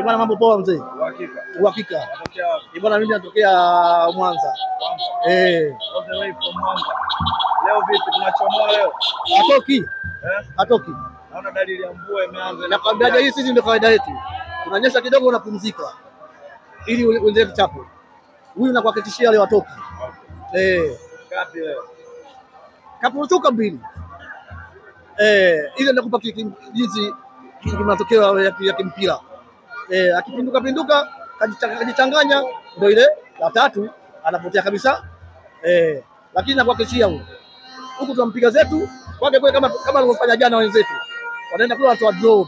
Bwana mambo poa mzee. Uhakika. Bwana mimi natokea Mwanza. All the way from Mwanza. Leo vipi tunachomoa leo? Hatoki. Naona dalili ya mvua imeanza. Nakwambia hii sisi ndio kawaida yetu. Tunanyesha kidogo unapumzika. Ili uendelee kichapo. Huyu nakuhakikishia leo hatoki. Ngapi leo? Kapu toka mbili. Ile nakupa jinsi matokeo ya kimpira. Akipinduka kajichanganya ndio ile la tatu anapotea kabisa. Lakini nakuhakikishia huku tunampiga zetu kwake kwa kama alivyofanya jana wenzetu. Wanaenda kule watu wa draw.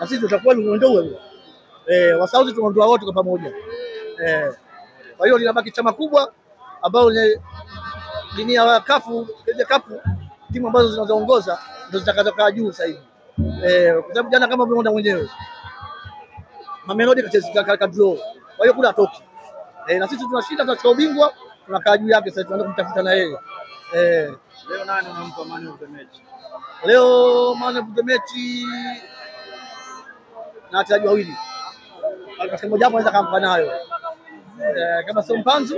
Na sisi tutakuwa ndio wasauzi tunaondoa wote kwa pamoja. Kwa hiyo linabaki chama kubwa ambao ni ya kafu timu ambazo zinazoongoza ndio zitakazokaa juu sasa hivi. Kwa sababu jana kama umeona mwenyewe Mamelodi kacheza draw. Kwa hiyo kula atoki. Na sisi tunashinda tunachukua ubingwa tunakaa juu yake sasa tunaanza kumtafuta na yeye. Leo nani unampa man of the match? Leo man of the match na wachezaji wawili. Kwa moja hapo anaweza kampa nayo. Kama sio Mpanzu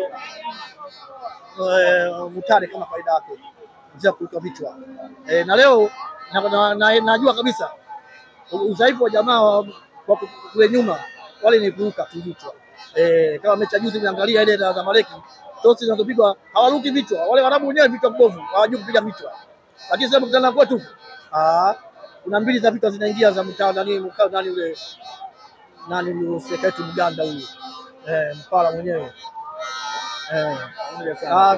Mutale kama faida yake. Ndio kutoa vichwa. Na leo najua kabisa udhaifu wa jamaa wa kule nyuma wale ni kuruka vichwa. Kama mechi juzi niangalia ile za Zamalek tosi zinazopigwa hawaruki vichwa. Wale warabu wenyewe vichwa bovu, hawajui kupiga vichwa. Lakini sasa mkutana kwetu kuna mbili za vichwa zinaingia za mtaa nani ule nani sekretari Uganda huyu. Mpala mwenyewe.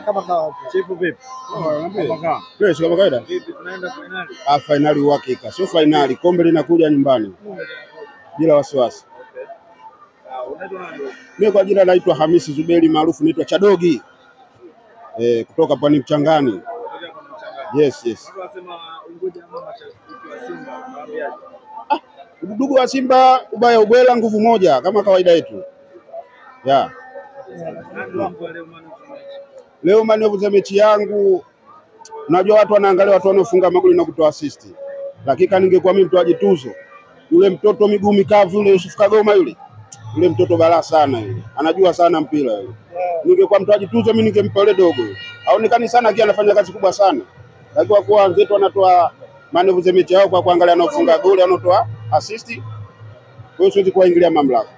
Kama kawa Chifu vipi? Fresh kama kawaida. Vipi tunaenda finali? Finali uhakika. Sio finali, kombe linakuja nyumbani. Bila wasiwasi. Unaitwa nani? Mimi kwa jina naitwa Hamisi Zuberi maarufu naitwa Chadogi. Kutoka Pwani Mchangani. Yes. Unasema Unguja ama mashabiki wa Simba, unaambiaje? Ndugu wa Simba ubaya ubwela nguvu moja kama kawaida yetu. Leo man of the match yangu, unajua watu wanaangalia watu wanaofunga magoli na kutoa assist. Dakika ningekuwa mimi mtoaji tuzo. Yule mtoto miguu mikavu yule Yusuf Kagoma yule mtoto balaa sana yule. Anajua sana mpira yule. Ningekuwa mtoaji tuzo mimi ningempa yule dogo. Haonekani sana akiwa anafanya kazi kubwa sana. Lakini kwa wenzetu wanatoa man of the match yao kwa kuangalia anaofunga goli, anatoa assist. Kwa hiyo siwezi kuingilia mamlaka.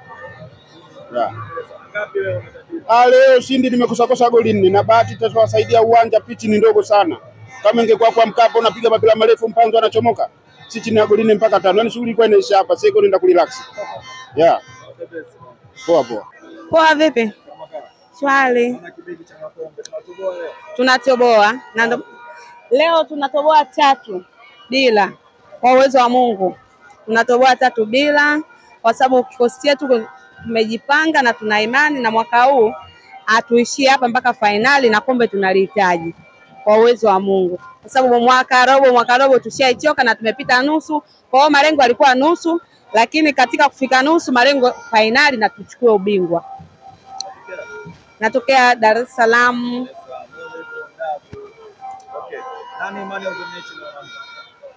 Leo ushindi nimekosa goli 4 na bahati itawasaidia uwanja pichi ni ndogo sana. Kama ingekuwa kwa Mkapa unapiga mapira marefu Mpanzu anachomoka. Si chini ya goli 4 mpaka 5. Yaani shughuli kwa inaisha hapa. Sasa iko nenda kurelax. Poa. Poa vipi? Shwari. Tunatoboa. Na leo tunatoboa 3 bila. Kwa uwezo wa Mungu. Tunatoboa 3 bila kwa sababu kikosi chetu tumejipanga na tuna imani na mwaka huu atuishie hapa mpaka finali na kombe tunalihitaji kwa uwezo wa Mungu. Kwa sababu mwaka robo tushaichoka na tumepita nusu. Kwa hiyo malengo yalikuwa nusu, lakini katika kufika nusu malengo finali na tuchukue ubingwa. Natokea Dar es Salaam. Nani man of the match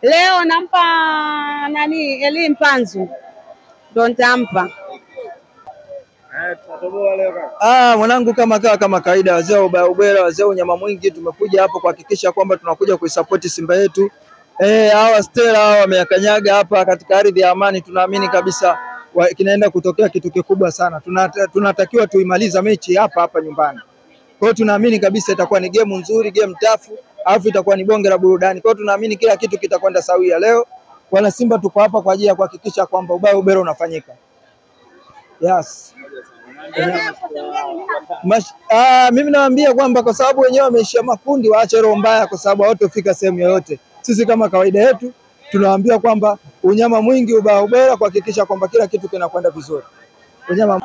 leo? Nampa Eli Mpanzu. Ndio nitampa. Mwanangu kama kawaida wazee wa ubwela wazee unyama mwingi tumekuja hapo kuhakikisha kwamba tunakuja kuisupport Simba yetu. Hawa Stella hawa wameyakanyaga hapa katika ardhi ya amani, tunaamini kabisa kinaenda kutokea kitu kikubwa sana. Tunatakiwa tuimaliza mechi hapa nyumbani. Kwa hiyo tunaamini kabisa itakuwa ni game nzuri, game tafu, alafu itakuwa ni bonge la burudani. Kwa hiyo tunaamini kila kitu kitakwenda sawia leo. Wana Simba tuko hapa kwa ajili ya kuhakikisha kwamba ubaya unafanyika. Yes. Mimi nawaambia kwamba kwa sababu wenyewe wameishia makundi waache roho mbaya kwa sababu hawatofika sehemu yoyote. Sisi kama kawaida yetu tunawaambia kwamba unyama mwingi ubaya kuhakikisha kwamba kila kitu kinakwenda vizuri. Unyama